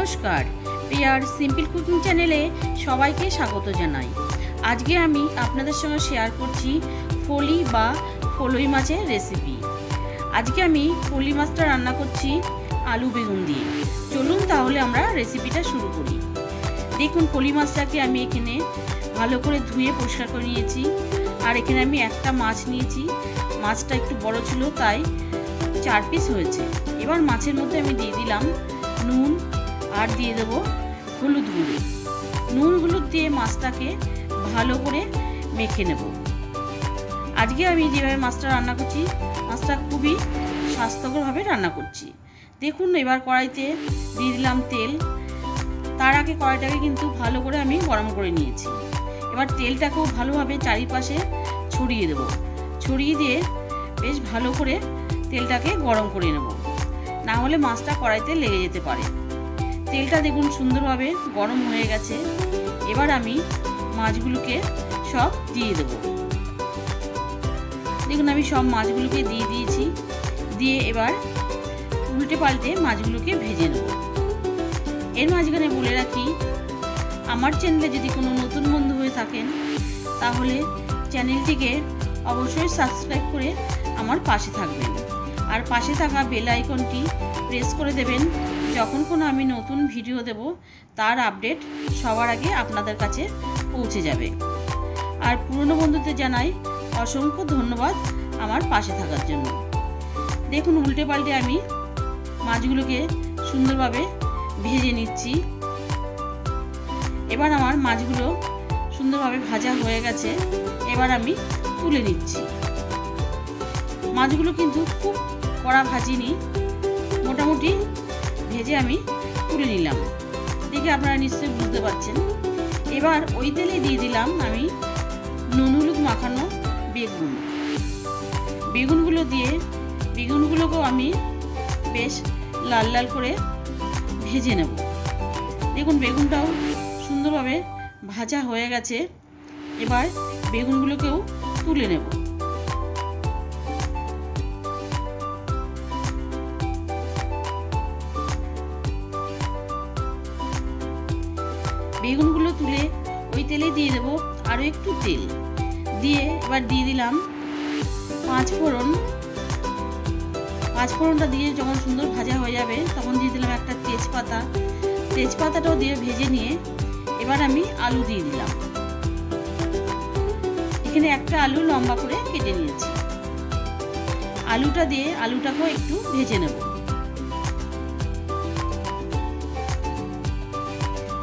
নমস্কার, peer simple cooking চ্যানেলে সবাইকে স্বাগত জানাই। আজকে আমি আপনাদের সঙ্গে শেয়ার করছি ফলি বা ফলই মাছের রেসিপি। আজকে আমি ফলি মাছটা রান্না করছি আলু বেগুন দিয়ে। চলুন তাহলে আমরা রেসিপিটা শুরু করি। দেখুন, ফলি মাছটাকে আমি এখানে ভালো করে ধুয়ে পরিষ্কার করে নিয়েছি। আর এখানে আমি একটা মাছ নিয়েছি, মাছটা একটু বড় ছিল তাই 4 পিস হয়েছে। এবার মাছের মধ্যে আমি দিয়ে দিলাম নুন আর দিয়ে দেবো হলুদ গুঁড়ো। নুন হলুদ দিয়ে মাছটাকে ভালো করে মেখে নেব। আজকে আমি যেভাবে মাছটা রান্না করছি, মাছটা খুবই স্বাস্থ্যকরভাবে রান্না করছি। দেখুন, এবার কড়াইতে দিয়ে দিলাম তেল। তার আগে কড়াইটাকে কিন্তু ভালো করে আমি গরম করে নিয়েছি। এবার তেলটাকেও ভালোভাবে চারিপাশে ছড়িয়ে দেব। ছড়িয়ে দিয়ে বেশ ভালো করে তেলটাকে গরম করে নেব, না হলে মাছটা কড়াইতে লেগে যেতে পারে। তেলটা দেখুন সুন্দরভাবে গরম হয়ে গেছে। এবার আমি মাছগুলোকে সব দিয়ে দেব। দেখুন, আমি সব মাছগুলোকে দিয়ে দিয়েছি। দিয়ে এবার উল্টে পাল্টে মাছগুলোকে ভেজে নেব। এর মাঝখানে বলে রাখি, আমার চ্যানেলে যদি কোনো নতুন বন্ধু হয়ে থাকেন তাহলে চ্যানেলটিকে অবশ্যই সাবস্ক্রাইব করে আমার পাশে থাকবেন। আর পাশে থাকা বেল আইকনটি প্রেস করে দেবেন। যখন কোনো আমি নতুন ভিডিও দেব তার আপডেট সবার আগে আপনাদের কাছে পৌঁছে যাবে। আর পুরনো বন্ধুদের জানাই অসংখ্য ধন্যবাদ আমার পাশে থাকার জন্য। দেখুন, উল্টে পাল্টে আমি মাছগুলোকে সুন্দরভাবে ভেজে নিচ্ছি। এবার আমার মাছগুলো সুন্দরভাবে ভাজা হয়ে গেছে। এবার আমি তুলে নিচ্ছি। মাছগুলো কিন্তু খুব কড়া ভাজিনি, মোটামুটি ভেজে আমি তুলে নিলাম। দেখে আপনারা নিশ্চয়ই বুঝতে পারছেন। এবার ওই তেলে দিয়ে দিলাম আমি নুন হলুদ মাখানো বেগুন। বেগুনগুলো দিয়ে বেগুনগুলোকেও আমি বেশ লাল লাল করে ভেজে নেব। দেখুন, বেগুনটাও সুন্দরভাবে ভাজা হয়ে গেছে। এবার বেগুনগুলোকেও তুলে নেব। বেগুনগুলো তুলে ওই তেলে দিয়ে দেবো আরও একটু তেল দিয়ে। এবার দিয়ে দিলাম 5 ফোড়ন। 5 ফোড়নটা দিয়ে যখন সুন্দর ভাজা হয়ে যাবে তখন দিয়ে দিলাম একটা তেজপাতা। তেজপাতাটাও দিয়ে ভেজে নিয়ে এবার আমি আলু দিয়ে দিলাম। এখানে একটা আলু লম্বা করে কেটে নিয়েছি। আলুটা দিয়ে আলুটাকেও একটু ভেজে নেব।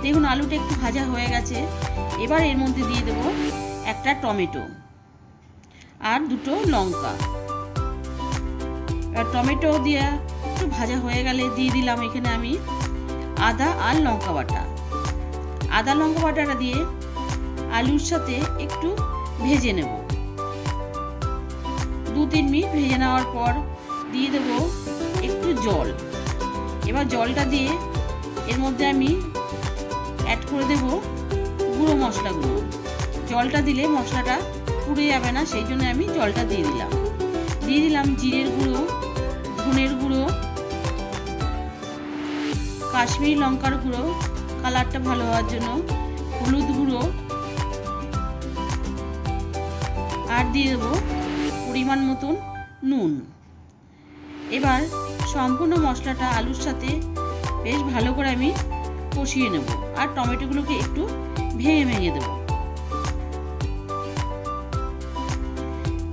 দেখুন, আলুটা একটু ভাজা হয়ে গেছে। এবার এর মধ্যে দিয়ে দেব একটা টমেটো আর 2টো লঙ্কা। আর টমেটো দিয়ে একটু ভাজা হয়ে গেলে দিয়ে দিলাম এখানে আমি আদা আর লঙ্কা বাটা। আদা লঙ্কা বাটাটা দিয়ে আলুর সাথে একটু ভেজে নেব। 2-3 মিনিট ভেজে নেওয়ার পর দিয়ে দেব একটু জল। এবার জলটা দিয়ে এর মধ্যে আমি অ্যাড করে দেব গুঁড়ো মশলাগুলো। জলটা দিলে মশলাটা পুড়ে যাবে না, সেই জন্য আমি জলটা দিয়ে দিলাম। দিয়ে দিলাম জিরের গুঁড়ো, ধনের গুঁড়ো, কাশ্মীরি লঙ্কার গুঁড়ো কালারটা ভালো হওয়ার জন্য, হলুদ গুঁড়ো, আর দিয়ে দেবো পরিমাণ মতন নুন। এবার সম্পূর্ণ মশলাটা আলুর সাথে বেশ ভালো করে আমি কষিয়ে নেব। আর টমেটোগুলোকে একটু ভেঙে ভেঙে দেব।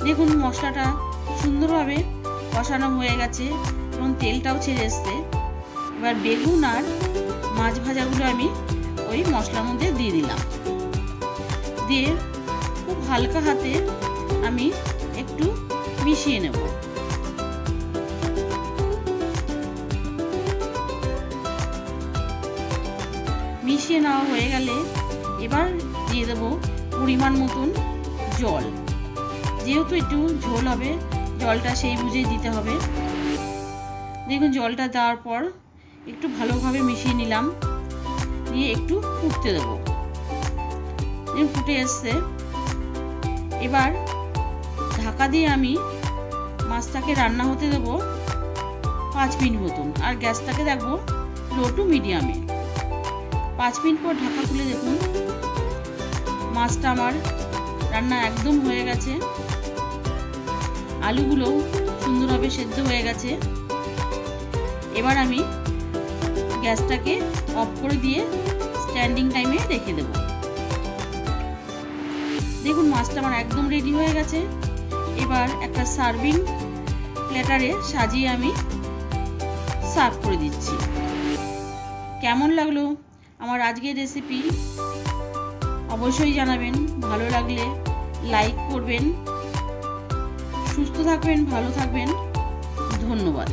দেখুন, মশলাটা সুন্দরভাবে কষানো হয়ে গেছে এবং তেলটাও ছেড়ে এসছে। এবার বেগুন আর মাছ ভাজাগুলো আমি ওই মশলার মধ্যে দিয়ে দিলাম। দিয়ে খুব হালকা হাতে আমি একটু মিশিয়ে নেব। মিশিয়ে নেওয়া হয়ে গেলে এবার দিয়ে দেবো পরিমাণ মতন জল। যেহেতু একটু ঝোল হবে, জলটা সেই বুঝেই দিতে হবে। দেখুন, জলটা দেওয়ার পর একটু ভালোভাবে মিশিয়ে নিলাম। দিয়ে একটু ফুটতে দেবো। ফুটে এসছে। এবার ঢাকা দিয়ে আমি মাছটাকে রান্না হতে দেবো 5 মিনিট মতন। আর গ্যাসটাকে রাখবো লো টু মিডিয়ামে। 5 মিনিট পর ঢাকা খুলে দেখুন মাছটা আমার রান্না একদম হয়ে গেছে। আলুগুলো সুন্দরভাবে সেদ্ধ হয়ে গেছে। এবার আমি গ্যাসটাকে অফ করে দিয়ে স্ট্যান্ডিং টাইমে রেখে দেব। দেখুন মাছটা আমার একদম রেডি হয়ে গেছে। এবার একটা সার্ভিং প্ল্যাটারে সাজিয়ে আমি সার্ভ করে দিচ্ছি। কেমন লাগলো আমার আজকের রেসিপি অবশ্যই জানাবেন। ভালো লাগলে লাইক করবেন। সুস্থ থাকবেন, ভালো থাকবেন। ধন্যবাদ।